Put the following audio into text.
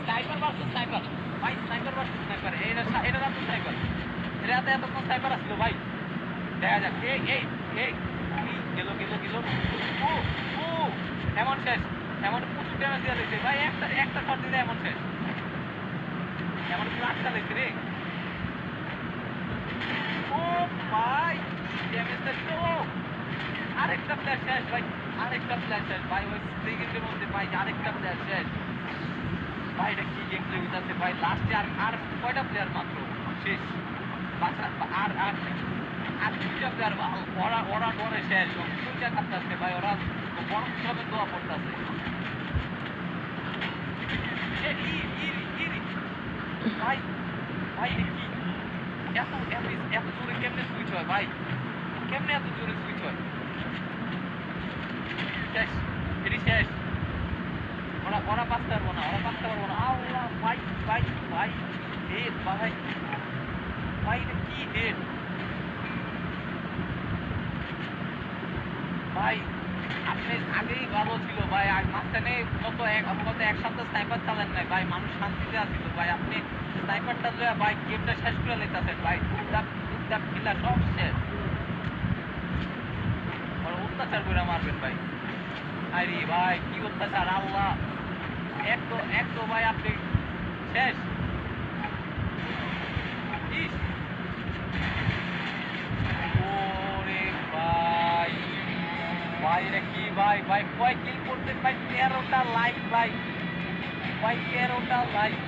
Sniper versus sniper ভাই, sniper versus sniper, এটা তো স্নাইপার, এর হাতে এতক্ষণ স্নাইপার আসলো ভাই। দেখা যাক, এই গেল গেল গেল। ও ও এমন শেষ, এমন প্রচুর ড্যামেজ দেওয়া দিয়েছে ভাই, একটা শট দিলে এমন শেষ, এমন পুরো আটটা লেগেছে রে। ও ভাই ড্যামেজটা তো, আরেকটা প্লেয়ার শেষ ভাই, আরেকটা প্লেয়ার শেষ ভাই, ওই সেকেন্ডের মধ্যে ভাই আরেকটা প্লেয়ার শেষ ভাই। এটা কি গেম প্লে হইতাছে ভাই, লাস্টে আর কয়টা প্লেয়ার মাত্র শেষ, আর আর আর দুইটা প্লেয়ার, ওরা ওরা ডরে শেষ, দুইটা কাটতেছে ভাই, ওরা বরফ সবে দোয়া পড়তেছে। ভাই ভাই কি এত এত এত জোরে কেমনে সুইচ হয় ভাই, কেমনে এত জোরে সুইচ হয়? শেষ, এটি শেষ, ওরা ওরা বাঁচতে পারবো না, ওরা বাঁচতে পারবো না। আল্লাহ ভাই ভাই ভাই হেড ভাই, ভাই এটা কি হেড ভাই, আপনি আগেই ভালো ছিল ভাই, আর মাঝখানে গত এক সপ্তাহ স্নাইপার চালান নাই ভাই, মানুষ শান্তিতে আছিল ভাই, আপনি স্নাইপারটা লইয়া ভাই গেমটা শেষ করে নিতেছেন ভাই, টুকটাক খিলা সব শেষ, ওরা অত্যাচার করে মারবেন ভাই। আরে ভাই কি অত্যাচার, আল্লাহ এক তো ভাই আপনি শেষ। ইস, ওরে ভাই, ভাই এটা কি ভাই, ভাই কয় কিল করতেন ভাই, 13টা লাইক ভাই, ভাই 13টা লাইক।